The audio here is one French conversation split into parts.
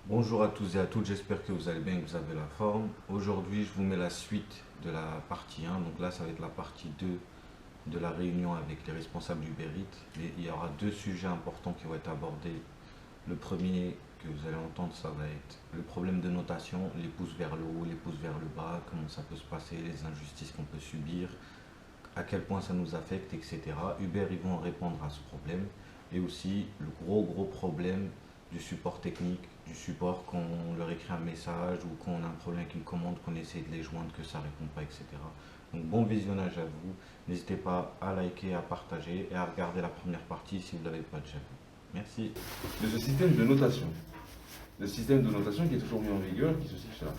Bonjour à tous et à toutes, j'espère que vous allez bien et que vous avez la forme. Aujourd'hui, je vous mets la suite de la partie 1. Donc là, ça va être la partie 2 de la réunion avec les responsables du Bérit. Et il y aura deux sujets importants qui vont être abordés. Le premier que vous allez entendre, ça va être le problème de notation, les pouces vers le haut, les pouces vers le bas, comment ça peut se passer, les injustices qu'on peut subir, à quel point ça nous affecte, etc. Uber, ils vont répondre à ce problème. Et aussi le gros problème du support technique, du support quand on leur écrit un message ou quand on a un problème avec une commande, qu'on essaie de les joindre, que ça ne répond pas, etc. Donc bon visionnage à vous. N'hésitez pas à liker, à partager et à regarder la première partie si vous ne l'avez pas déjà vu. Merci. De ce système de notation. Le système de notation qui est toujours mis en vigueur, qui se situe là.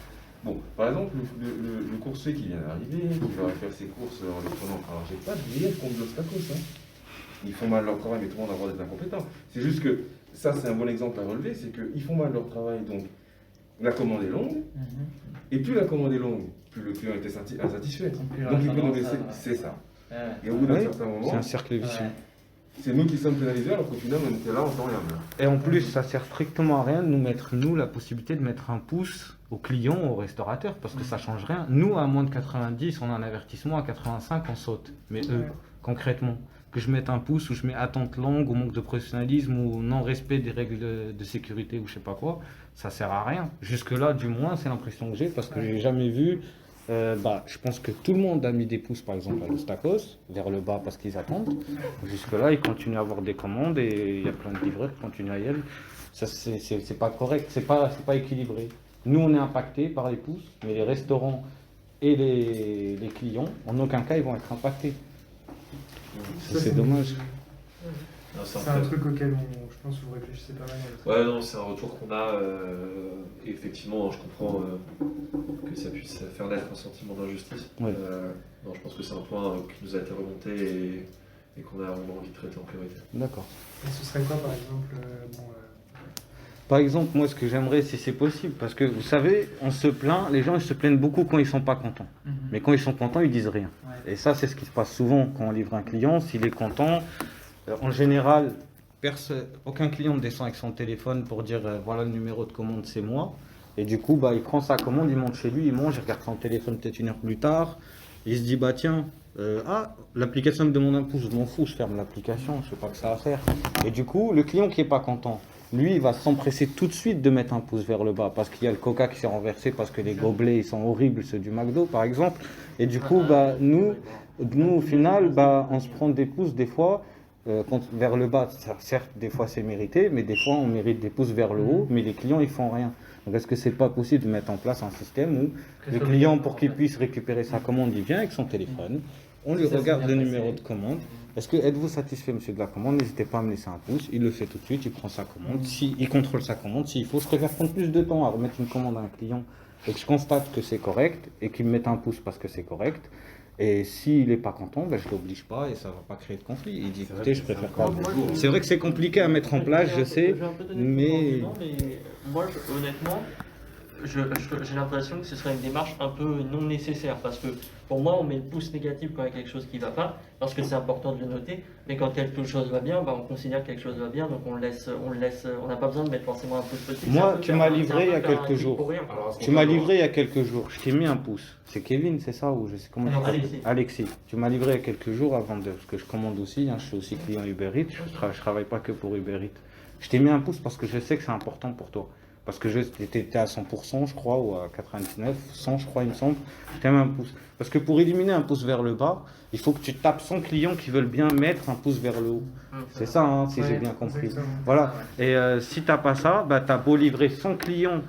Bon, par exemple, le coursier qui vient d'arriver, qui va faire ses courses en les prenant. Alors, j'ai pas de grief contre l'obstacos, hein. Ils font mal leur travail, mais tout le monde a le droit d'être incompétent. C'est juste que ça, c'est un bon exemple à relever, c'est qu'ils font mal leur travail, donc la commande est longue, et plus la commande est longue, plus le client est insatisfait. Donc il peut nous laisser, c'est ça. Et au bout d'un certain moment, C'est un cercle vicieux. c'est nous qui sommes pénalisés, alors qu'au final, on était là en temps et en heure. Et en plus, ça sert strictement à rien de nous mettre, nous, la possibilité de mettre un pouce aux clients, aux restaurateurs, parce que ça change rien. Nous, à moins de 90, on a un avertissement, à 85, on saute. Mais eux, concrètement, que je mette un pouce ou je mets attente longue ou manque de professionnalisme ou non-respect des règles de sécurité ou je sais pas quoi, ça sert à rien. Jusque-là, du moins, c'est l'impression que j'ai, parce que j'ai jamais vu. Je pense que tout le monde a mis des pouces, par exemple, à l'Ostacos, vers le bas parce qu'ils attendent. Jusque-là, ils continuent à avoir des commandes et il y a plein de livreurs qui continuent à y aller. Ça, c'est pas correct, c'est pas équilibré. Nous, on est impactés par les pouces, mais les restaurants et les clients, en aucun cas, ils vont être impactés. C'est dommage. Non, C'est un truc auquel je pense que vous réfléchissez pas mal. Ouais, non, c'est un retour qu'on a. Effectivement, je comprends que ça puisse faire naître un sentiment d'injustice. Ouais. Non, je pense que c'est un point qui nous a été remonté et qu'on a envie de traiter en priorité. D'accord. Et ce serait quoi, par exemple Par exemple, moi, ce que j'aimerais, si c'est possible, parce que vous savez, on se plaint, les gens ils se plaignent beaucoup quand ils sont pas contents. Mais quand ils sont contents, ils disent rien. Ouais. Et ça, c'est ce qui se passe souvent quand on livre un client. S'il est content, en général, aucun client ne descend avec son téléphone pour dire voilà le numéro de commande, c'est moi. Et du coup, il prend sa commande, il monte chez lui, il mange, il regarde son téléphone peut-être une heure plus tard. Il se dit bah tiens, l'application me demande un pouce, je m'en fous, je ferme l'application, je sais pas que ça à faire. Et du coup, le client qui est pas content, lui, il va s'empresser tout de suite de mettre un pouce vers le bas parce qu'il y a le coca qui s'est renversé, parce que les gobelets ils sont horribles, ceux du McDo par exemple. Et du coup, nous au final, on se prend des pouces des fois vers le bas. Certes, des fois c'est mérité, mais des fois on mérite des pouces vers le haut, mais les clients ils font rien. Donc est-ce que c'est pas possible de mettre en place un système où le client, pour qu'il puisse récupérer sa commande, il vient avec son téléphone, on lui regarde le numéro de commande. Est-ce que êtes-vous satisfait, monsieur, de la commande? N'hésitez pas à me laisser un pouce. Il le fait tout de suite, il prend sa commande. Il contrôle sa commande. S'il faut, je préfère prendre plus de temps à remettre une commande à un client et que je constate que c'est correct et qu'il me mette un pouce parce que c'est correct. Et s'il n'est pas content, je ne l'oblige pas et ça ne va pas créer de conflit. Il dit écoutez, je préfère pas. C'est vrai que c'est compliqué à mettre en place, je sais, mais Moi, honnêtement, j'ai l'impression que ce serait une démarche un peu non nécessaire parce que pour moi, on met le pouce négatif quand il y a quelque chose qui ne va pas parce que c'est important de le noter. Mais quand quelque chose va bien, on considère que quelque chose va bien, donc on n'a pas besoin de mettre forcément un pouce petit. Moi, tu m'as livré il y a quelques jours. Tu m'as livré il y a quelques jours. Je t'ai mis un pouce. C'est Kevin, c'est ça ou je sais comment. Non, Alexis. Alexis. Tu m'as livré il y a quelques jours avant de, parce que je commande aussi. Je suis aussi client Uber Eats. Je travaille pas que pour Uber Eats. Je t'ai mis un pouce parce que je sais que c'est important pour toi. Parce que j'étais à 100%, je crois, ou à 99, 100, je crois, il me semble. Je t'ai mis un pouce. Parce que pour éliminer un pouce vers le bas, il faut que tu tapes 100 clients qui veulent bien mettre un pouce vers le haut. C'est ça, si j'ai bien compris. Voilà. Et si tu n'as pas ça, tu as beau livrer 100 clients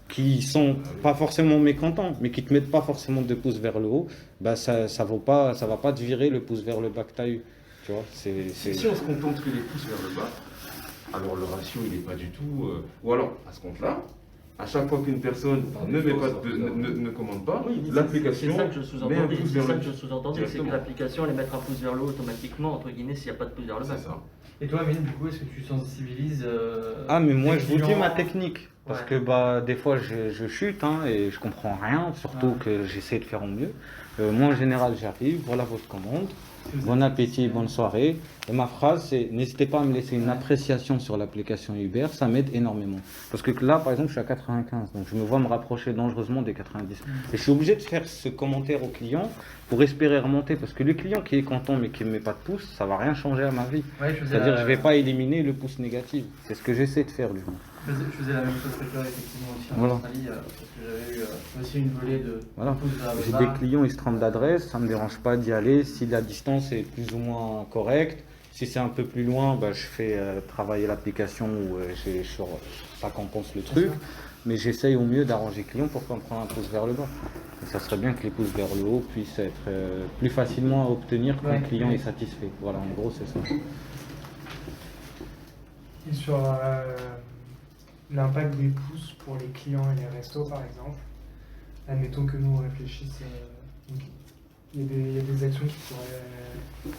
qui sont pas forcément mécontents, mais qui te mettent pas forcément de pouces vers le haut, ça va pas te virer le pouce vers le bas que tu as eu. Tu vois, Si on se contente que les pouces vers le bas, alors le ratio il n'est pas du tout. Ou alors, à ce compte-là, à chaque fois qu'une personne ne commande pas, l'application. C'est ça que je met un sous-entendais. pouce C'est vers ça le que je sous-entendais, c'est que Exactement. l'application allait mettre un pouce vers le haut automatiquement, entre guillemets, s'il n'y a pas de pouce vers le bas. C'est ça. Et toi, Amine, du coup, est-ce que tu sensibilises Ah, mais moi, les je vous dis clients ma technique. Parce que des fois, je chute et je comprends rien, surtout que j'essaie de faire au mieux. Moi, en général, j'arrive, voilà votre commande. Bon appétit, bonne soirée. Et ma phrase, c'est n'hésitez pas à me laisser une appréciation sur l'application Uber, ça m'aide énormément. Parce que là, par exemple, je suis à 95, donc je me vois me rapprocher dangereusement des 90. Et je suis obligé de faire ce commentaire au client pour espérer remonter. Parce que le client qui est content mais qui ne met pas de pouce, ça va rien changer à ma vie. Ouais, je faisais C'est-à-dire la- je ne vais pas éliminer le pouce négatif. C'est ce que j'essaie de faire du moins. je faisais la même chose que toi, effectivement, aussi en Voilà. Australie, parce que j'avais eu aussi une volée de Voilà. pouces vers le J'ai bas. des clients, ils se trompent d'adresse, ça ne me dérange pas d'y aller. Si la distance est plus ou moins correcte, si c'est un peu plus loin, bah, je fais travailler l'application où ça compense le truc. Mais j'essaye au mieux d'arranger le client pour pas me prendre un pouce vers le bas. Et ça serait bien que les pouces vers le haut puissent être plus facilement à obtenir quand Ouais. le client est satisfait. Voilà, en gros, c'est ça. Et sur l'impact des pouces pour les clients et les restos, par exemple, admettons que nous on réfléchisse, donc, il y a des actions qui pourraient,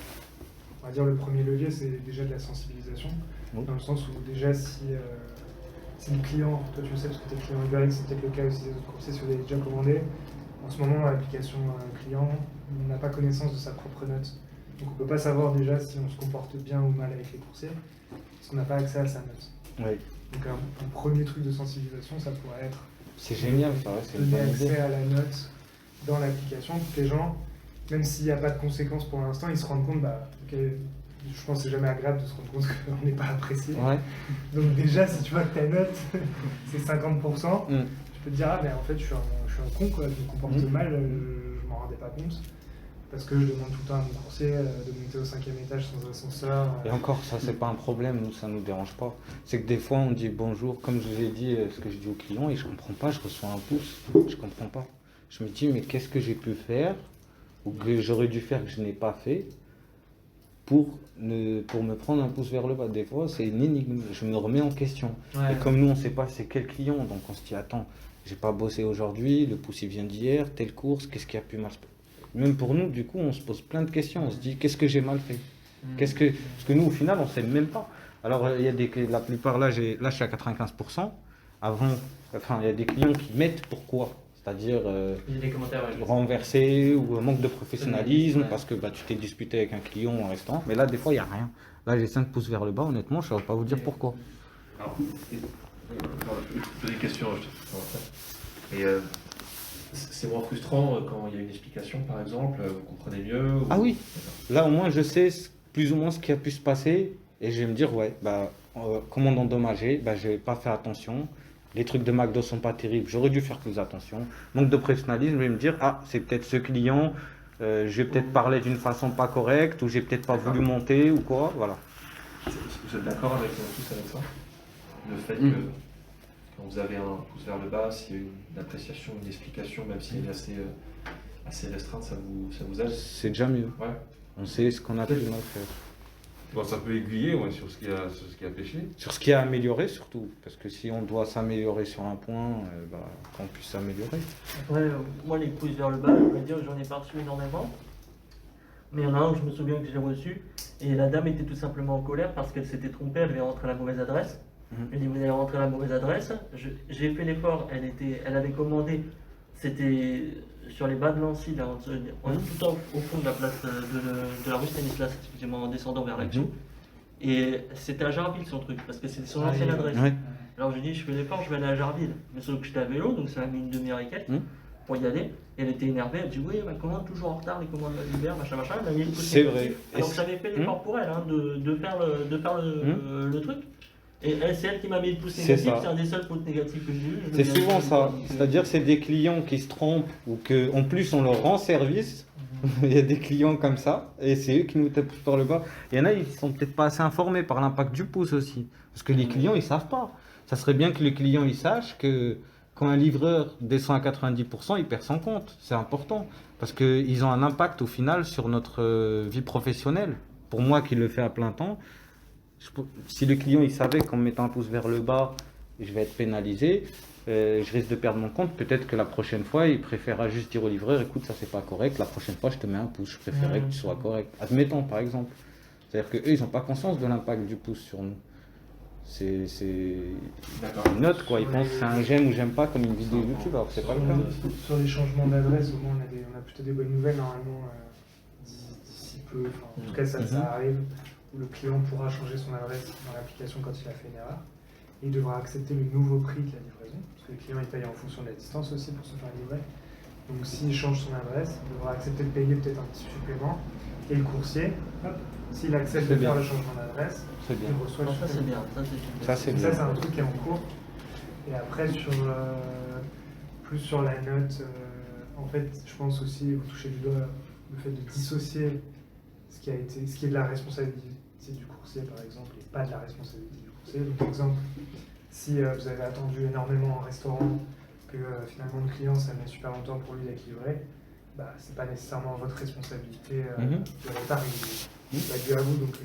on va dire le premier levier, c'est déjà de la sensibilisation, Oui. dans le sens où déjà si le client, toi tu le sais parce que tu es client Uber Eats, c'est peut-être le cas aussi des autres coursiers si vous avez déjà commandé, en ce moment dans l'application client, on n'a pas connaissance de sa propre note. Donc on ne peut pas savoir déjà si on se comporte bien ou mal avec les coursiers, parce qu'on n'a pas accès à sa note. Oui. Donc un premier truc de sensibilisation, ça pourrait être C'est génial, ça, ouais, c'est une donner bonne accès idée. à la note dans l'application pour que les gens, même s'il n'y a pas de conséquences pour l'instant, ils se rendent compte, bah, ok, je pense que c'est jamais agréable de se rendre compte qu'on n'est pas apprécié. Ouais. Donc déjà, si tu vois que ta note, c'est 50%, Mm. tu peux te dire, ah ben en fait, je suis un con, quoi, je me comporte Mm. mal, je m'en rendais pas compte. Parce que je demande tout le temps à mon coursier de monter au 5e étage sans ascenseur. Et encore, ça, c'est pas un problème, nous, ça nous dérange pas. C'est que des fois, on dit bonjour, comme je vous ai dit, ce que je dis au client, et je comprends pas, je reçois un pouce, je comprends pas. Je me dis, mais qu'est-ce que j'ai pu faire, ou que j'aurais dû faire que je n'ai pas fait, pour me prendre un pouce vers le bas. Des fois, c'est une énigme, je me remets en question. Ouais. Et comme nous, on sait pas c'est quel client, donc on se dit, attends, j'ai pas bossé aujourd'hui, le pouce il vient d'hier, telle course, qu'est-ce qui a pu mal se passer. Même pour nous, du coup, on se pose plein de questions. On se dit, qu'est-ce que j'ai mal fait? Parce que nous, au final, on ne sait même pas. Alors, il y a la plupart, là, je suis à 95%. Avant, enfin, il y a des clients qui mettent pourquoi. C'est-à-dire Il y a des commentaires. Ouais, renversé ou manque de professionnalisme, Ouais. parce que bah, tu t'es disputé avec un client en restant. Mais là, des fois, il n'y a rien. Là, j'ai 5 pouces vers le bas, honnêtement, je ne saurais pas vous dire pourquoi. Alors, je vais te poser des questions, je te c'est moins frustrant quand il y a une explication, par exemple, vous comprenez mieux ou- Ah oui. Là, au moins, je sais plus ou moins ce qui a pu se passer. Et je vais me dire, ouais, bah, commande endommagée, bah, je n'ai pas fait attention. Les trucs de McDo sont pas terribles, j'aurais dû faire plus attention. Manque de professionnalisme, je vais me dire, ah, c'est peut-être ce client, je vais peut-être parler d'une façon pas correcte, ou j'ai peut-être pas voulu monter, ou quoi, voilà. Vous êtes d'accord avec tous avec ça? Le fait Mm. que quand vous avez un pouce vers le bas, s'il y a une appréciation, une explication, même si elle est assez restreinte, ça vous aide? C'est déjà mieux. Ouais. On sait ce qu'on a pu mal faire. Bon, ça peut aiguiller ouais, sur ce qui a péché. Sur ce qui a amélioré surtout, parce que si on doit s'améliorer sur un point, bah, qu'on puisse s'améliorer. Après, moi, les pouces vers le bas, je peux dire que j'en ai pas reçu énormément. Mais il y en a un que je me souviens que j'ai reçu. Et la dame était tout simplement en colère parce qu'elle s'était trompée, elle avait rentré à la mauvaise adresse. Mhm. Elle dit, vous avez rentré à la mauvaise adresse. J'ai fait l'effort, elle avait commandé. C'était sur les bas de Nancy, là, tout au fond de la place de la rue Stanislas, excusez-moi, en descendant vers l'action. Mhm. Et c'était à Jarville son truc, parce que c'était son Ah, ancienne oui. adresse. Ouais. Alors je dis, je fais l'effort, je vais aller à Jarville. Mais sauf que j'étais à vélo, donc ça m'a mis une demi-heure et quelques Mhm. pour y aller. Et elle était énervée, elle dit, oui, ma commande toujours en retard, les commandes Uber, machin, machin. Elle m'a mis le pouce C'est négatif. vrai. Alors Et j'avais fait l'effort pour elle, hein, de faire le truc. Et c'est elle qui m'a mis le pouce C'est négatif, ça. c'est un des seuls pouces négatifs que j'ai eu. je C'est le souvent garde. ça. Donc, C'est-à-dire c'est des clients qui se trompent ou que en plus on leur rend service. Il y a des clients comme ça et c'est eux qui nous tapent par le bas. Il y en a ils sont peut-être pas assez informés par l'impact du pouce aussi. Parce que les clients ils savent pas. Ça serait bien que le client il sache que quand un livreur descend à 90%, il perd son compte. C'est important parce qu'ils ont un impact au final sur notre vie professionnelle. Pour moi qui le fais à plein temps, si le client il savait qu'en me mettant un pouce vers le bas, je vais être pénalisé, je risque de perdre mon compte. Peut-être que la prochaine fois, il préférera juste dire au livreur, écoute, ça c'est pas correct, la prochaine fois je te mets un pouce, je préférerais que tu sois correct. Admettons par exemple. C'est-à-dire qu'eux, ils n'ont pas conscience de l'impact du pouce sur nous. C'est D'accord. une note quoi, ils pensent que c'est un j'aime ou j'aime pas comme une vidéo YouTube, alors que c'est pas le cas. Sur les changements d'adresse, au moins on a plutôt des bonnes nouvelles normalement. D'ici peut, enfin, en tout cas ça arrive, où le client pourra changer son adresse dans l'application quand il a fait une erreur. Et il devra accepter le nouveau prix de la livraison, parce que le client il paye en fonction de la distance aussi pour se faire livrer. Donc s'il change son adresse, il devra accepter de payer peut-être un petit supplément. Et le coursier, s'il accepte de faire le changement d'adresse, il reçoit le Ça c'est supplément. bien, ça c'est super. Ça, c'est Donc bien. ça, c'est un truc qui est en cours. Et après, plus sur la note, en fait, je pense aussi, vous touchez du doigt, le fait de dissocier ce qui est de la responsabilité du coursier, par exemple, et pas de la responsabilité du coursier. Donc, par exemple, si vous avez attendu énormément en restaurant, que finalement le client, ça met super longtemps pour lui d'être livré, bah, c'est pas nécessairement votre responsabilité de retard, il va dû à vous, donc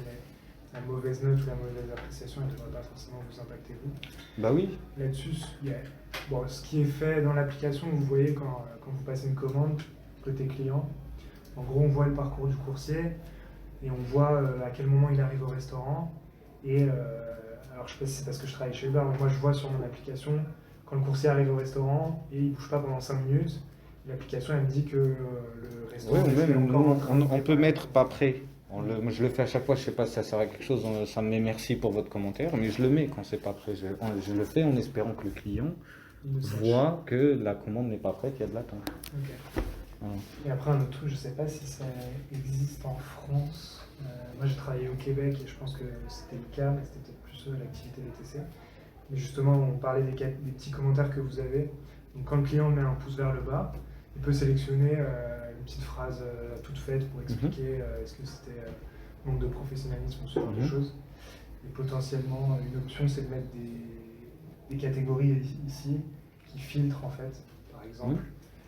la mauvaise note ou la mauvaise appréciation ne devrait pas forcément vous impacter vous. Bah oui. Là-dessus, bon, ce qui est fait dans l'application, vous voyez quand vous passez une commande côté client, en gros on voit le parcours du coursier et on voit à quel moment il arrive au restaurant. Et alors je sais pas si c'est parce que je travaille chez Uber, mais moi je vois sur mon application quand le coursier arrive au restaurant et il ne bouge pas pendant 5 minutes, l'application elle me dit que le restaurant Oui, est même encore en train de on peut préparer. mettre pas prêt. Moi, je le fais à chaque fois, je sais pas si ça sert à quelque chose, ça me met merci pour votre commentaire, mais je le mets quand c'est pas prêt. Je le fais en espérant que le client Il le sache. voit que la commande n'est pas prête, il y a de l'attente. Ok. Voilà. Et après, un autre truc, je sais pas si ça existe en France. Moi, j'ai travaillé au Québec et je pense que c'était le cas, mais c'était peut-être plus l'activité VTC. Mais justement, on parlait des petits commentaires que vous avez. Donc, quand le client met un pouce vers le bas, il peut sélectionner une petite phrase toute faite pour expliquer est-ce que c'était manque de professionnalisme ou ce genre de choses. Et potentiellement, une option, c'est de mettre des catégories ici qui filtrent en fait, par exemple.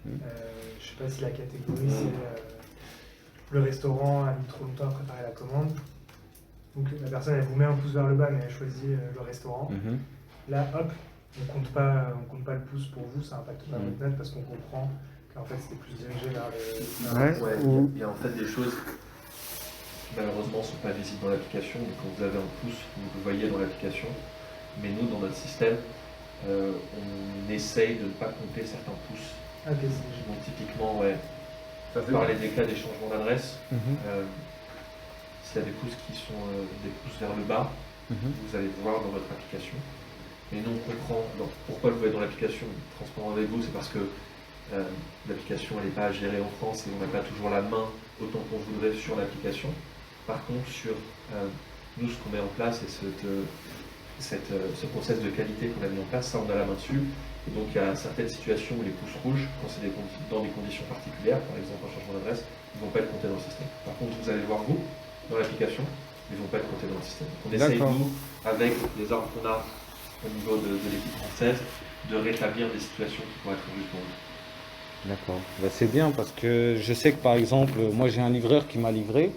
Je sais pas si la catégorie c'est le restaurant a mis trop longtemps à préparer la commande. Donc la personne elle vous met un pouce vers le bas mais elle choisit le restaurant. Là hop, on compte pas le pouce pour vous, ça impacte pas votre note parce qu'on comprend qu'en fait c'était plus dirigé vers le. Ouais, il y a en fait des choses qui malheureusement ne sont pas visibles dans l'application. Donc quand vous avez un pouce, vous le voyez dans l'application. Mais nous, dans notre système, on essaye de ne pas compter certains pouces. Ah, ok, c'est Donc typiquement, Ça fait parler des cas des changements d'adresse. S'il y a des pouces qui sont des pouces vers le bas, vous allez voir dans votre application. Mais nous, on comprend pourquoi le voyez dans l'application. Transparent avec vous, c'est parce que l'application elle n'est pas gérée en France et on n'a pas toujours la main autant qu'on voudrait sur l'application. Par contre, sur nous, ce qu'on met en place et ce process de qualité qu'on a mis en place, ça on a la main dessus. Et donc il y a certaines situations où les pouces rouges, quand c'est dans des conditions particulières, par exemple un changement d'adresse, ils ne vont pas être comptés dans le système. Par contre, vous allez le voir vous dans l'application, ils ne vont pas être comptés dans le système. Donc, on essaye, nous, avec les armes qu'on a au niveau de l'équipe française, de rétablir des situations qui pourraient être injustes pour vous. D'accord. Bah, c'est bien parce que je sais que par exemple, moi j'ai un livreur qui m'a livré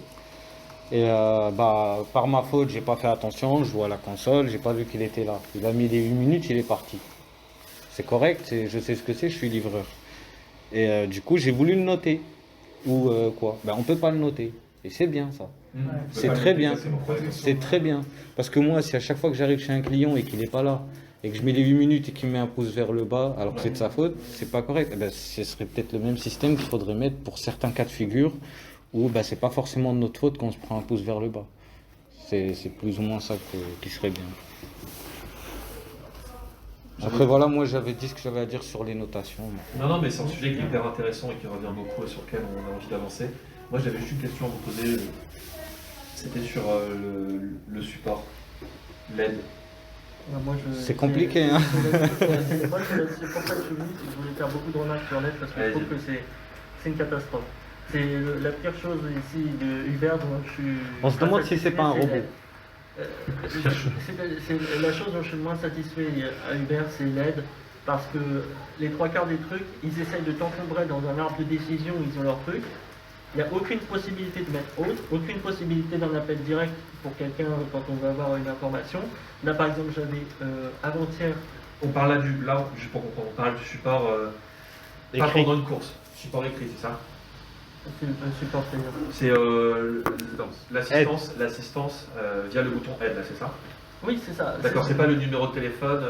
et par ma faute, j'ai pas fait attention, je vois la console, j'ai pas vu qu'il était là. Il a mis les 8 minutes, il est parti. C'est correct, je sais ce que c'est, je suis livreur. Et du coup, j'ai voulu le noter. Ou quoi? Ben, on peut pas le noter. Et c'est bien ça. C'est très bien. C'est très bien. Parce que moi, si à chaque fois que j'arrive chez un client et qu'il n'est pas là, et que je mets les 8 minutes et qu'il me met un pouce vers le bas, alors que c'est de sa faute, c'est pas correct. Eh ben, ce serait peut-être le même système qu'il faudrait mettre pour certains cas de figure où ben, c'est pas forcément de notre faute qu'on se prend un pouce vers le bas. C'est plus ou moins ça qui serait bien. Après voilà, moi j'avais dit ce que j'avais à dire sur les notations. Non, mais c'est un sujet qui est hyper intéressant et qui revient beaucoup et sur lequel on a envie d'avancer. Moi j'avais juste une question à vous poser, c'était sur le support, l'aide. C'est compliqué, hein. Moi, c'est pour ça que je suis venu, c'est que je voulais faire beaucoup de remarques sur l'aide parce que je trouve que c'est une catastrophe. C'est la pire chose ici de Uber dont je suis. On se demande si c'est pas un robot. C'est la chose dont je suis le moins satisfait à Uber, c'est l'aide, parce que les trois quarts des trucs, ils essayent de t'encombrer dans un arbre de décision où ils ont leur truc. Il n'y a aucune possibilité de mettre autre, aucune possibilité d'un appel direct pour quelqu'un quand on va avoir une information. Là par exemple, j'avais avant-hier. On parle là, juste pour comprendre, on parle du support pas pendant une course, support écrit, c'est ça? C'est support payant. C'est l'assistance via le bouton aide, là, c'est ça? Oui, c'est ça. D'accord, c'est pas le numéro de téléphone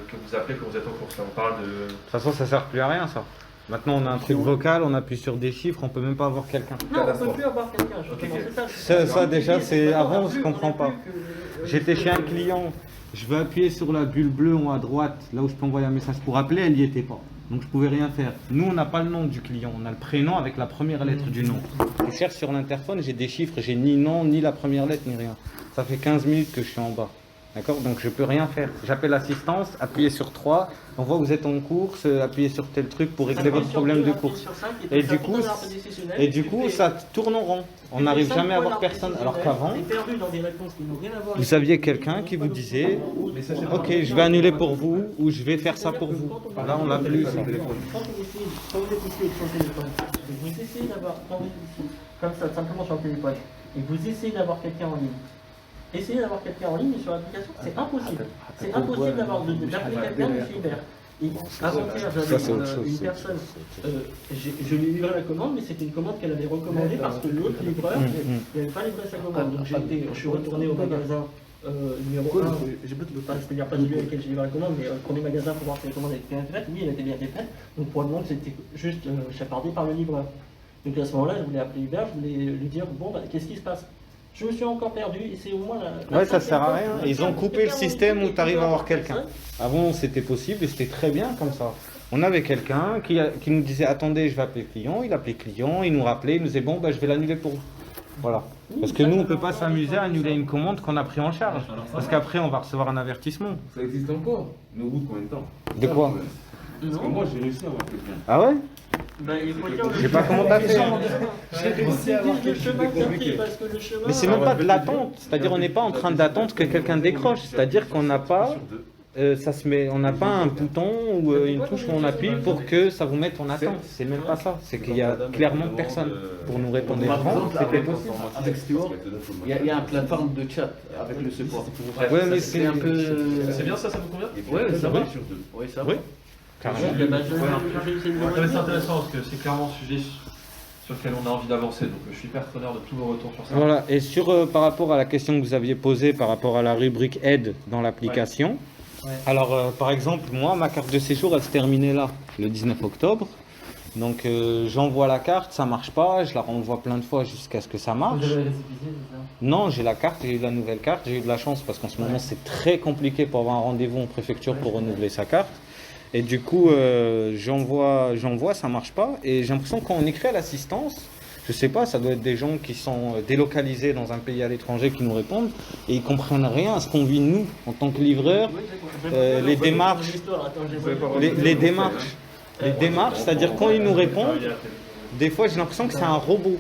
que vous appelez quand vous êtes en course, là, on parle de. De toute façon, ça sert plus à rien ça. Maintenant, on a un truc vocal, on appuie sur des chiffres, on peut même pas avoir quelqu'un. Non, on peut plus avoir quelqu'un. Ça, déjà, c'est avant, je comprends pas. J'étais chez un client, je veux appuyer sur la bulle bleue en haut à droite, là où je peux envoyer un message pour appeler, elle n'y était pas. Donc je pouvais rien faire. Nous, on n'a pas le nom du client, on a le prénom avec la première lettre du nom. Je cherche sur l'interphone, j'ai des chiffres, j'ai ni nom, ni la première lettre, ni rien. Ça fait 15 minutes que je suis en bas. D'accord? Donc je peux rien faire. J'appelle l'assistance, appuyez sur 3, on voit que vous êtes en course, appuyez sur tel truc pour régler votre problème de course. Et du coup, ça tourne en rond. On n'arrive jamais à voir personne. Alors qu'avant, vous aviez quelqu'un qui vous disait ok, je vais annuler pour vous ou je vais faire ça pour vous. Là, on l'a plus. Quand vous êtes ici avec son téléphone, vous essayez d'avoir, quand vous êtes ici, comme ça, simplement sur le téléphone, et vous essayez d'avoir quelqu'un en ligne. Essayez d'avoir quelqu'un en ligne sur l'application, c'est impossible. C'est impossible d'appeler quelqu'un de chez Uber. Avant-hier, j'avais une personne, je lui ai livré la commande, mais c'était une commande qu'elle avait recommandée parce que l'autre livreur n'avait pas livré sa commande. Donc je suis retourné au magasin numéro 1, c'est-à-dire pas celui avec lequel j'ai livré la commande, mais le premier magasin pour voir si la commande était bien faite. Oui, elle était bien faite, donc probablement que c'était juste chapardé par le livreur. Donc à ce moment-là, je voulais appeler Uber, je voulais lui dire, bon, bah, qu'est-ce qui se passe? Je me suis encore perdu et c'est au moins la ouais, ça sert à rien. Ils ont coupé le système où tu arrives à avoir quelqu'un. Avant, c'était possible et c'était très bien comme ça. On avait quelqu'un qui nous disait attendez, je vais appeler le client. Il appelait le client, il nous rappelait, il nous disait bon, bah, je vais l'annuler pour vous. Voilà. Parce que nous, on ne peut pas s'amuser à annuler une commande qu'on a pris en charge. Parce qu'après, on va recevoir un avertissement. Ça existe encore, mais au bout de combien de temps? De quoi? Parce que moi, j'ai réussi à avoir quelqu'un. Ah ouais? Ben, il faut dire Je sais pas comment t'as fait. J'ai réussi à avoir le chemin compris parce que le chemin. Mais c'est même pas de l'attente. C'est-à-dire, on n'est pas en train d'attendre que quelqu'un décroche. C'est-à-dire qu'on n'a pas. On n'a pas un bouton ou une touche où on appuie pour que ça vous mette en attente. C'est même pas ça. C'est qu'il y a clairement personne pour nous répondre. Avant, c'était possible. Avec Stewart, il y a une plateforme de chat avec le support. Ouais, mais c'est un peu. C'est bien ça, ça vous convient? Ouais, ça va. Oui, ça va. Carrément. C'est intéressant parce que c'est clairement un sujet sur lequel on a envie d'avancer. Donc je suis hyper preneur de tous vos retours sur ça. Voilà. Et par rapport à la question que vous aviez posée par rapport à la rubrique aide dans l'application. Ouais. Alors, par exemple, moi, ma carte de séjour, elle se terminait là, le 19 octobre. Donc, j'envoie la carte, ça marche pas, je la renvoie plein de fois jusqu'à ce que ça marche. Vous avez récépissé, c'est ça? Non, j'ai la carte, j'ai eu la nouvelle carte, j'ai eu de la chance parce qu'en ce moment, c'est très compliqué pour avoir un rendez-vous en préfecture pour renouveler sa carte. Et du coup, j'envoie, ça marche pas. Et j'ai l'impression que quand on écrit à l'assistance, je sais pas, ça doit être des gens qui sont délocalisés dans un pays à l'étranger qui nous répondent et ils comprennent rien à ce qu'on vit nous en tant que livreurs. Les démarches, les démarches, c'est-à-dire quand ils nous répondent, des fois j'ai l'impression que c'est un robot.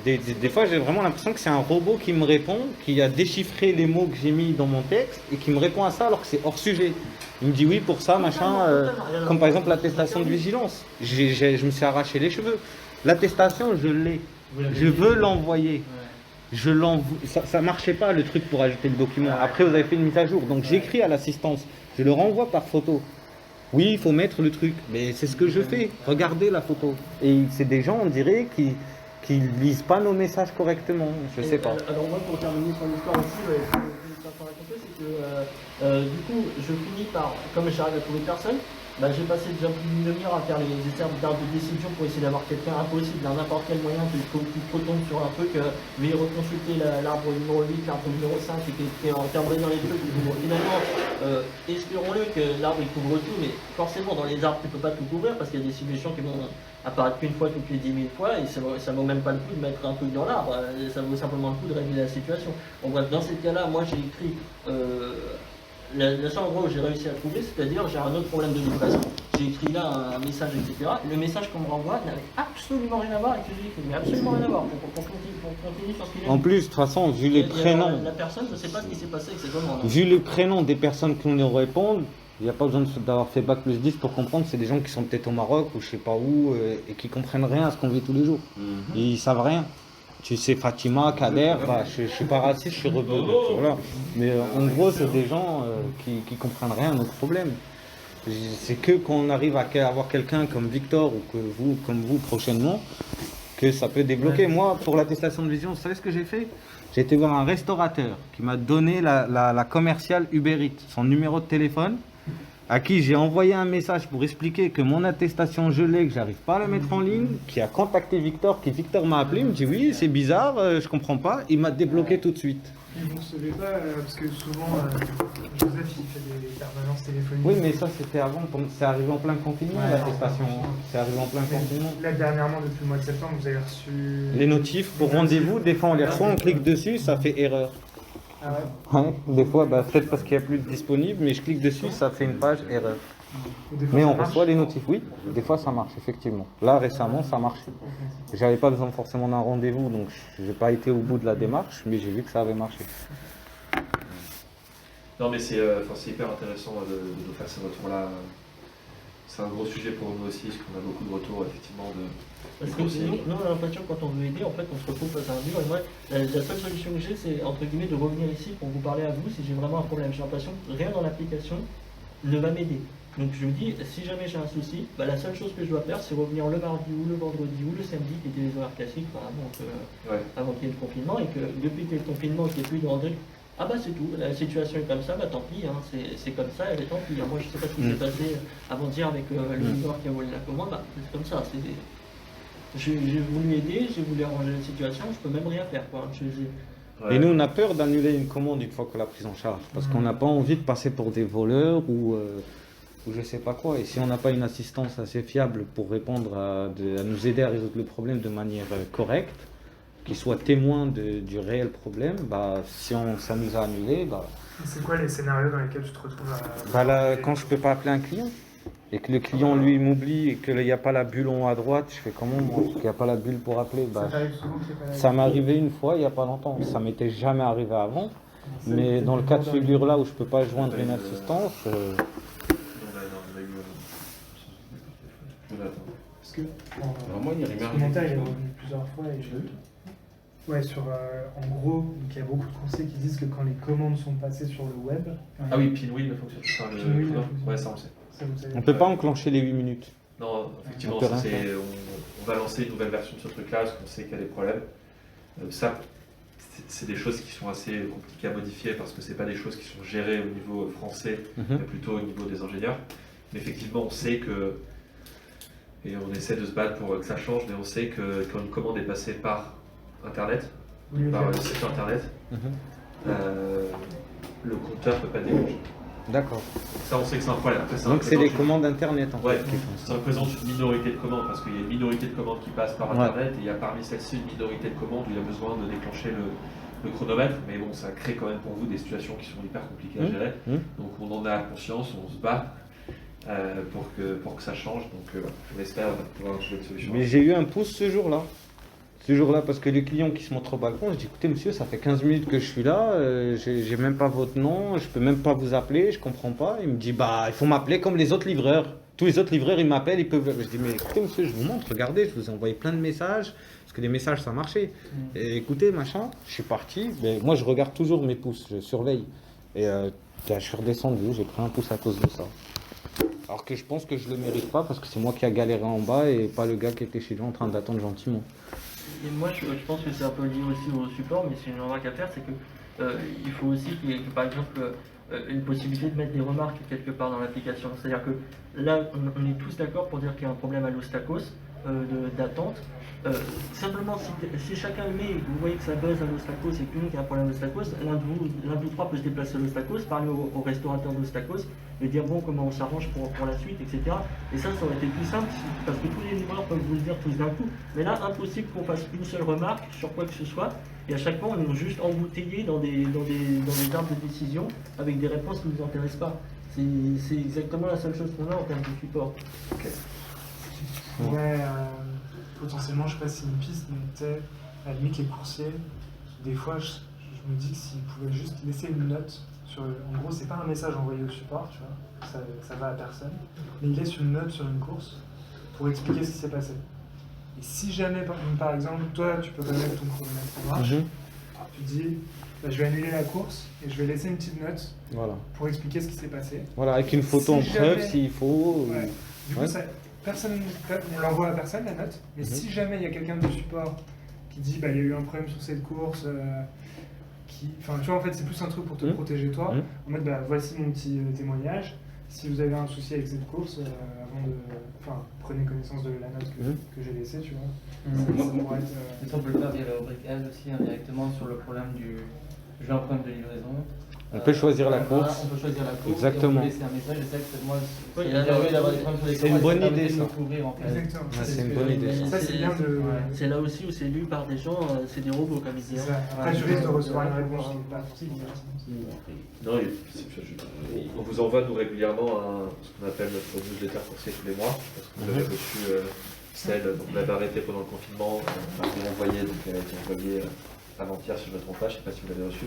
Des fois j'ai vraiment l'impression que c'est un robot qui me répond, qui a déchiffré les mots que j'ai mis dans mon texte et qui me répond à ça alors que c'est hors sujet. Il me dit oui pour ça, machin, comme par exemple l'attestation de vigilance. Je me suis arraché les cheveux. L'attestation, je l'ai. Je veux l'envoyer. Je l'envoie. Ça marchait pas le truc pour ajouter le document. Après, vous avez fait une mise à jour. Donc j'écris à l'assistance. Je le renvoie par photo. Oui, il faut mettre le truc. Mais c'est ce que je fais. Regardez la photo. Et c'est des gens, on dirait, qui lisent pas nos messages correctement. Je sais pas. Alors moi, pour terminer sur l'histoire aussi, c'est que du coup, je finis par, comme j'arrive à trouver personne, bah, j'ai passé déjà plus d'une demi-heure à faire les étapes d'arbre de décision pour essayer d'avoir quelqu'un impossible, dans n'importe quel moyen que tu retombes sur un truc, mais reconsulter l'arbre numéro 8, l'arbre numéro 5, qui est encadré dans les trucs. Bon, finalement, espérons-le que l'arbre il couvre tout, mais forcément dans les arbres tu peux pas tout couvrir parce qu'il y a des solutions qui vont apparaître qu'une fois toutes les 10 000 fois et ça vaut même pas le coup de mettre un truc dans l'arbre, ça vaut simplement le coup de régler la situation. Donc bref, dans ces cas-là, moi j'ai écrit le seul endroit où j'ai réussi à trouver, c'est-à-dire j'ai un autre problème de livraison. J'ai écrit là un message, etc. Le message qu'on me renvoie n'avait absolument rien à voir avec ce que j'ai écrit, mais absolument rien à voir. Pour continuer sur ce qu'il a dit. En plus, de toute façon, vu les prénoms, la personne, je ne sais pas ce qui s'est passé avec ses commandes. vu les prénoms des personnes qui nous répondent, il n'y a pas besoin d'avoir fait bac plus 10 pour comprendre que c'est des gens qui sont peut-être au Maroc ou je sais pas où et qui comprennent rien à ce qu'on vit tous les jours. Ils savent rien. Tu sais, Fatima, Kader, bah, je suis pas raciste, je suis rebeu. Voilà. Mais en gros, c'est des gens qui comprennent rien à nos problèmes. C'est que quand on arrive à avoir quelqu'un comme Victor ou comme vous prochainement, que ça peut débloquer. Moi, pour l'attestation de vision, vous savez ce que j'ai fait? J'ai été voir un restaurateur qui m'a donné la commerciale Uber Eats, son numéro de téléphone. à qui j'ai envoyé un message pour expliquer que mon attestation je l'ai, que j'arrive pas à la mettre en ligne, qui a contacté Victor, Victor m'a appelé, il me dit oui, c'est bizarre, je comprends pas, il m'a débloqué tout de suite. Et vous ne recevez pas, parce que souvent, Joseph, il fait des permanences téléphoniques. Oui, mais ça, c'était avant, c'est arrivé en plein confinement, Ouais, l'attestation. C'est arrivé en plein Mais confinement. là, dernièrement, depuis le mois de septembre, vous avez reçu... Les notifs pour rendez-vous, des fois on les reçoit, on clique dessus, ça fait erreur. Ah ouais? Ouais, des fois, bah, peut-être parce qu'il n'y a plus de disponible, mais je clique dessus, ça fait une page erreur. Ou des fois, Mais ça on marche? reçoit les notifs, oui, des fois ça marche, effectivement. Là, récemment, ça marchait. J'avais pas besoin forcément d'un rendez-vous, donc j'ai pas été au bout de la démarche, mais j'ai vu que ça avait marché. Non, mais c'est hyper intéressant de nous faire ces retours-là. C'est un gros sujet pour nous aussi, parce qu'on a beaucoup de retours, effectivement, Parce que nous, on a l'impression que quand on veut aider, en fait, on se retrouve face à un mur. Et moi, la seule solution que j'ai, c'est entre guillemets de revenir ici pour vous parler à vous si j'ai vraiment un problème. J'ai l'impression que rien dans l'application ne va m'aider. Donc je me dis, si jamais j'ai un souci, bah, la seule chose que je dois faire, c'est revenir le mardi ou le vendredi ou le samedi, qui étaient les horaires classiques avant qu'il y ait le confinement, et que depuis qu'il y a le confinement, qu'il n'y ait plus de rendez-vous, ah bah c'est tout, la situation est comme ça, bah tant pis, hein, c'est comme ça, et tant pis. Hein. Moi je sais pas ce qui s'est passé avant-hier avec le livreur qui a volé la commande, bah, c'est comme ça. J'ai voulu aider, j'ai voulu arranger la situation, je peux même rien faire. Quoi. Et nous, on a peur d'annuler une commande une fois qu'on l'a prise en charge, parce qu'on n'a pas envie de passer pour des voleurs ou je sais pas quoi. Et si on n'a pas une assistance assez fiable pour répondre à nous aider à résoudre le problème de manière correcte, qui soit témoin du réel problème, bah, si ça nous a annulé, bah, C'est quoi les scénarios dans lesquels tu te retrouves à... bah là, quand je peux pas appeler un client et que le client lui m'oublie et qu'il n'y a pas la bulle en haut à droite, je fais comment moi, parce qu'il n'y a pas la bulle pour appeler, bah, Ça t'arrive souvent qu'il y ait pas la- ça m'est arrivé une fois il n'y a pas longtemps, ça m'était jamais arrivé avant, mais dans le cas de figure là où je peux pas joindre une assistance, Parce que... Alors moi, il y a Ce rien. commentaire, il est revenu plusieurs fois et ouais, en gros, donc, il y a beaucoup de conseils qui disent que quand les commandes sont passées sur le web... Ah oui, Pinwheel ne fonctionne pas. Enfin, Pinwheel ne non, fonctionne ouais, pas. ça on le sait. Ça, vous savez. on peut pas enclencher les 8 minutes. Non, effectivement, On peut rien on va lancer une nouvelle version de ce truc-là parce qu'on sait qu'il y a des problèmes. Ça, c'est des choses qui sont assez compliquées à modifier parce que c'est pas des choses qui sont gérées au niveau français, mais plutôt au niveau des ingénieurs. Mais effectivement, on sait que, et on essaie de se battre pour que ça change, mais on sait que quand une commande est passée par Internet, Oui, par ok. le site Internet, le compteur ne peut pas déclencher. D'accord. Ça, on sait que c'est un problème. Après, Donc c'est les représente commandes internet en Ouais, fait qui font ça ça. représente une minorité de commandes parce qu'il y a une minorité de commandes qui passent par Ouais. Internet et il y a parmi celles-ci une minorité de commandes où il y a besoin de déclencher le chronomètre. Mais bon, ça crée quand même pour vous des situations qui sont hyper compliquées à gérer. Donc on en a conscience, on se bat pour que ça change. Donc on espère pouvoir trouver une solution. Mais j'ai eu un pouce ce jour-là. Ce jour-là, parce que les clients qui se montrent au balcon, je dis écoutez monsieur, ça fait 15 minutes que je suis là, j'ai même pas votre nom, je peux même pas vous appeler, je comprends pas. Il me dit bah il faut m'appeler comme les autres livreurs. Tous les autres livreurs ils m'appellent, ils peuvent. Je dis mais écoutez monsieur, je vous montre, regardez, je vous ai envoyé plein de messages, parce que les messages ça marchait. Et écoutez machin, je suis parti, mais moi je regarde toujours mes pouces, je surveille. Et je suis redescendu, j'ai pris un pouce à cause de ça. Alors que je pense que je le mérite pas parce que c'est moi qui a galéré en bas et pas le gars qui était chez lui en train d'attendre gentiment. Et moi, je pense que c'est un peu lié aussi au support, mais c'est une remarque à faire, c'est que il faut aussi qu'il y ait, par exemple, une possibilité de mettre des remarques quelque part dans l'application. C'est-à-dire que là, on est tous d'accord pour dire qu'il y a un problème à l'Ostakos d'attente. Simplement, si chacun le met et que vous voyez que ça buzz à l'Ostakos et que tout le monde a un problème à l'Ostakos, l'un de vous trois peut se déplacer à l'Ostakos, parler au restaurateur d'Ostakos, et dire bon comment on s'arrange pour la suite, etc. Et ça aurait été plus simple parce que tous les livreurs peuvent vous le dire tous d'un coup. Mais là, impossible qu'on fasse une seule remarque sur quoi que ce soit. Et à chaque fois, on est juste embouteillé dans des arbres de décision avec des réponses qui ne nous intéressent pas. C'est exactement la seule chose qu'on a en termes de support. Ouais, potentiellement, je sais pas si une piste, mais tu sais, à la limite, les coursiers, des fois, je me dis que s'ils pouvaient juste laisser une note sur. En gros, c'est pas un message envoyé au support, tu vois, ça va à personne, mais ils laissent une note sur une course pour expliquer ce qui s'est passé. Et si jamais, par exemple, toi, tu peux connaître ton chronomètre en marche, tu dis, bah, je vais annuler la course et je vais laisser une petite note Voilà. pour expliquer ce qui s'est passé. Voilà, avec une photo en Si preuve jamais- s'il faut. Ouais. Du coup, Ouais. on l'envoie à personne la note, mais si jamais il y a quelqu'un du support qui dit bah il y a eu un problème sur cette course, enfin tu vois en fait c'est plus un truc pour te protéger toi, en mode bah voici mon petit témoignage, si vous avez un souci avec cette course, prenez connaissance de la note que j'ai laissée, tu vois. Ça pourrait être, Ça, on peut le faire via la rubrique L aussi, indirectement sur le problème j'ai un problème de livraison. On peut choisir la voilà, course. on peut choisir la course. Exactement. Et on peut laisser un message. Je sais que moi, Oui, ça m'est arrivé d'avoir des problèmes sur les c'est une commandes, bonne ça permet idée, de me ça. couvrir, en fait. Exactement. Ouais, c'est une bonne idée. Ça, c'est bien de. C'est là aussi où c'est lu par des gens, c'est des robots comme ils C'est disent. ça. Après, tu risques de recevoir une réponse qui n'est pas forcément. Non, on vous envoie nous régulièrement ce qu'on appelle notre newsletter coursier tous les mois, parce que vous avez reçu celle, donc on l'avait arrêtée pendant le confinement, on l'a renvoyée, donc elle a été envoyée avant-hier si je ne me trompe pas, je ne sais pas si vous l'avez reçue.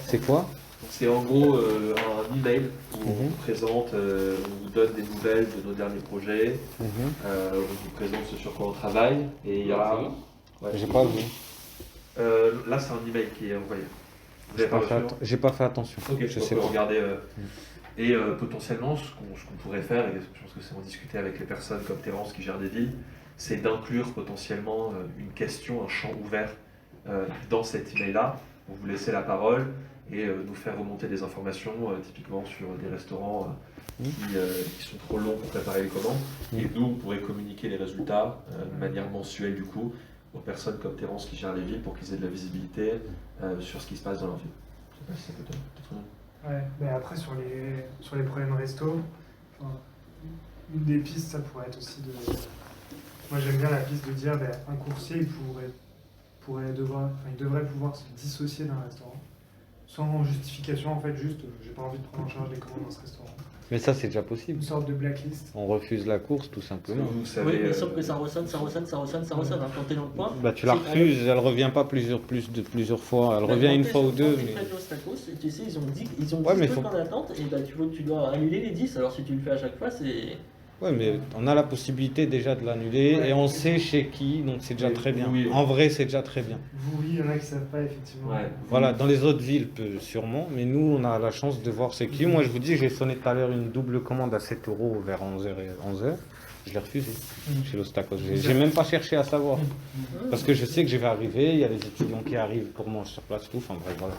C'est quoi? Donc c'est en gros un email où on vous présente, on vous donne des nouvelles de nos derniers projets, on vous présente ce sur quoi on travaille, et il y aura... Ouais. J'ai pas vu. Là c'est un email qui est envoyé. Vous avez pas reçu, non? J'ai pas fait attention. Ok, Je on sais peut pas. regarder. Et potentiellement, ce qu'on pourrait faire, et je pense que c'est en discuter avec les personnes comme Terence qui gèrent des villes, c'est d'inclure potentiellement une question, un champ ouvert dans cet email-là, où vous laissez la parole et nous faire remonter des informations, typiquement sur des restaurants qui sont trop longs pour préparer les commandes. Et nous, on pourrait communiquer les résultats de manière mensuelle du coup aux personnes comme Terence qui gèrent les villes pour qu'ils aient de la visibilité sur ce qui se passe dans leur ville. Je sais pas si ça peut être Ouais, mais après, sur les problèmes resto, une des pistes, ça pourrait être aussi de. Moi, j'aime bien la piste de dire un coursier, il devrait pouvoir se dissocier d'un restaurant. Sans justification, en fait, juste, j'ai pas envie de prendre en charge les commandes dans ce restaurant. Mais ça, c'est déjà possible. Une sorte de blacklist. On refuse la course, tout simplement. Vous savez, Oui, mais sauf que ça ressonne. Hein. Quand t'es dans le coin. Bah, tu la refuses, elle revient pas plusieurs fois. Elle revient une fois ou deux. Mais... Et tu sais, ils ont 10 trucs en attente, et bah, tu dois annuler les 10. Alors si tu le fais à chaque fois, c'est. Ouais, mais on a la possibilité déjà de l'annuler et on sait chez qui, donc c'est déjà très bien. En vrai, c'est déjà très bien. Oui, il y en a qui savent pas, effectivement. Ouais. Voilà, dans les autres villes, sûrement, mais nous, on a la chance de voir c'est qui. Moi, je vous dis, j'ai sonné tout à l'heure une double commande à 7 € vers 11h. Je l'ai refusé chez l'Ostacos. J'ai même pas cherché à savoir. Parce que je sais que je vais arriver, il y a les étudiants qui arrivent pour manger sur place, tout. Enfin bref, voilà.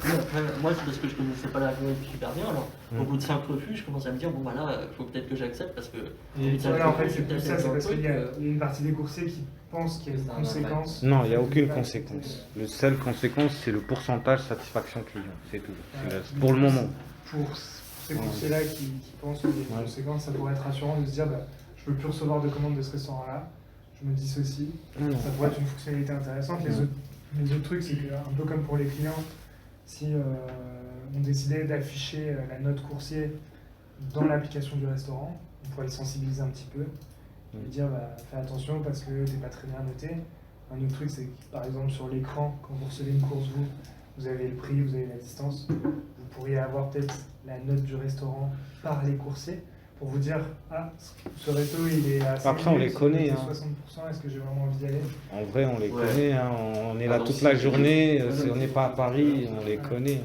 Moi, c'est parce que je connaissais pas la règle super bien. Alors, au bout de 5 refus, je commence à me dire bon, voilà, il faut peut-être que j'accepte parce que. En fait, c'est plus ça, c'est parce qu'il y a une partie des coursiers qui pensent qu'il y a une conséquence. Non, il n'y a aucune conséquence. La seule conséquence, c'est le pourcentage satisfaction client. C'est tout. Pour le moment. Pour ces coursiers-là qui pensent qu'il y a une conséquence, ça pourrait être rassurant de se dire je ne peux plus recevoir de commandes de ce restaurant-là, je me dissocie. Ça pourrait être une fonctionnalité intéressante. Les autres trucs, c'est un peu comme pour les clients, si on décidait d'afficher la note coursier dans l'application du restaurant, on pourrait le sensibiliser un petit peu, lui dire fais attention parce que tu n'es pas très bien noté. Un autre truc, c'est que par exemple sur l'écran, quand vous recevez une course, vous avez le prix, vous avez la distance, vous pourriez avoir peut-être la note du restaurant par les coursiers, pour vous dire, ce resto il est à 5 Après, on les connaît. 60%, est-ce que j'ai vraiment envie d'y aller? En vrai, on les connaît. Hein. On est là toute la journée. On n'est pas à Paris, on les connaît.